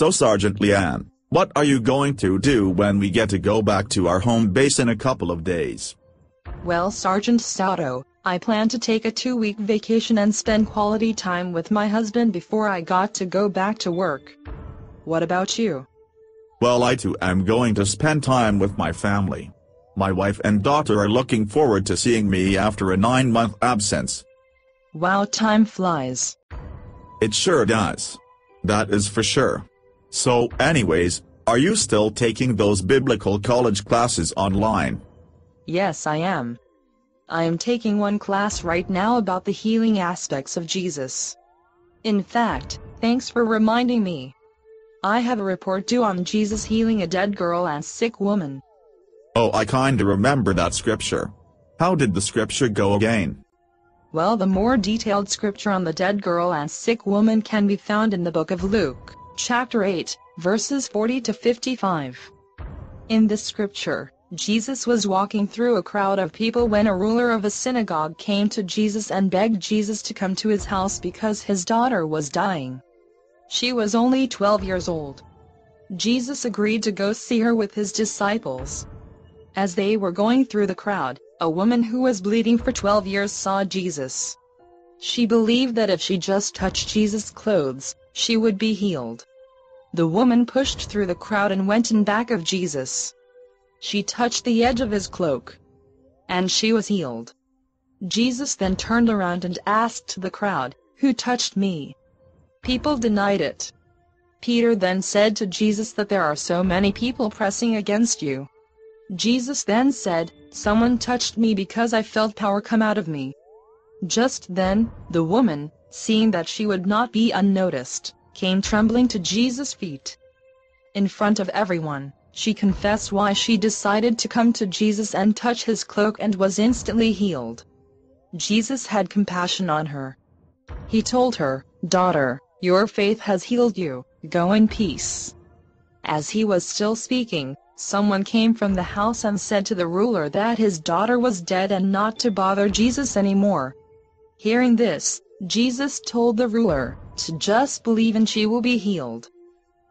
So Sergeant Leanne, what are you going to do when we get to go back to our home base in a couple of days? Well, Sergeant Stouto, I plan to take a 2-week vacation and spend quality time with my husband before I got to go back to work. What about you? Well, I too am going to spend time with my family. My wife and daughter are looking forward to seeing me after a 9-month absence. Wow, time flies. It sure does. That is for sure. So anyways, are you still taking those biblical college classes online? Yes, I am. I am taking one class right now about the healing aspects of Jesus. In fact, thanks for reminding me. I have a report due on Jesus healing a dead girl and sick woman. Oh, I kinda remember that scripture. How did the scripture go again? Well, the more detailed scripture on the dead girl and sick woman can be found in the book of Luke, chapter 8, verses 40 to 55. In this scripture, Jesus was walking through a crowd of people when a ruler of a synagogue came to Jesus and begged Jesus to come to his house because his daughter was dying. She was only 12 years old. Jesus agreed to go see her with his disciples. As they were going through the crowd, a woman who was bleeding for 12 years saw Jesus. She believed that if she just touched Jesus' clothes, she would be healed. The woman pushed through the crowd and went in back of Jesus. She touched the edge of his cloak, and she was healed. Jesus then turned around and asked the crowd, "Who touched me?" People denied it. Peter then said to Jesus that there are so many people pressing against you. Jesus then said, "Someone touched me because I felt power come out of me." Just then, the woman, seeing that she would not be unnoticed, came trembling to Jesus' feet. In front of everyone, she confessed why she decided to come to Jesus and touch his cloak and was instantly healed. Jesus had compassion on her. He told her, "Daughter, your faith has healed you, go in peace." As he was still speaking, someone came from the house and said to the ruler that his daughter was dead and not to bother Jesus anymore. Hearing this, Jesus told the ruler to just believe and she will be healed.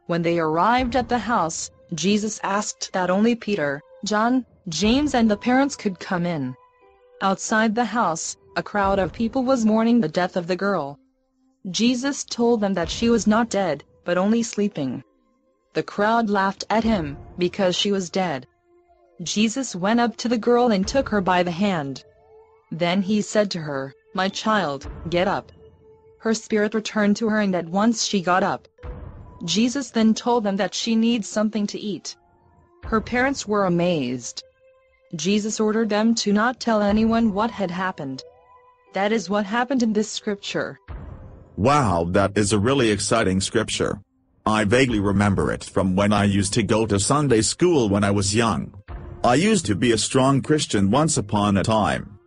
When they arrived at the house, Jesus asked that only Peter, John, James and the parents could come in. Outside the house, a crowd of people was mourning the death of the girl. Jesus told them that she was not dead, but only sleeping. The crowd laughed at him, because she was dead. Jesus went up to the girl and took her by the hand. Then he said to her, "My child, get up." Her spirit returned to her and at once she got up. Jesus then told them that she needs something to eat. Her parents were amazed. Jesus ordered them to not tell anyone what had happened. That is what happened in this scripture. Wow, that is a really exciting scripture. I vaguely remember it from when I used to go to Sunday school when I was young. I used to be a strong Christian once upon a time.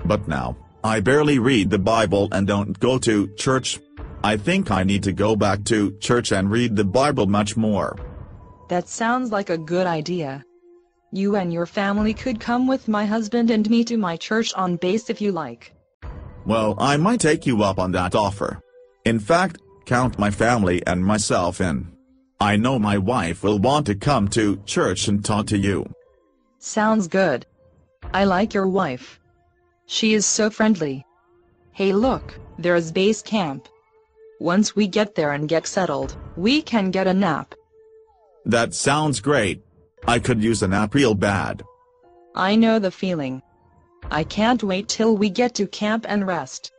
But now, I barely read the Bible and don't go to church. I think I need to go back to church and read the Bible much more. That sounds like a good idea. You and your family could come with my husband and me to my church on base if you like. Well, I might take you up on that offer. In fact, count my family and myself in. I know my wife will want to come to church and talk to you. Sounds good. I like your wife. She is so friendly. Hey look, there's base camp. Once we get there and get settled, we can get a nap. That sounds great. I could use a nap real bad. I know the feeling. I can't wait till we get to camp and rest.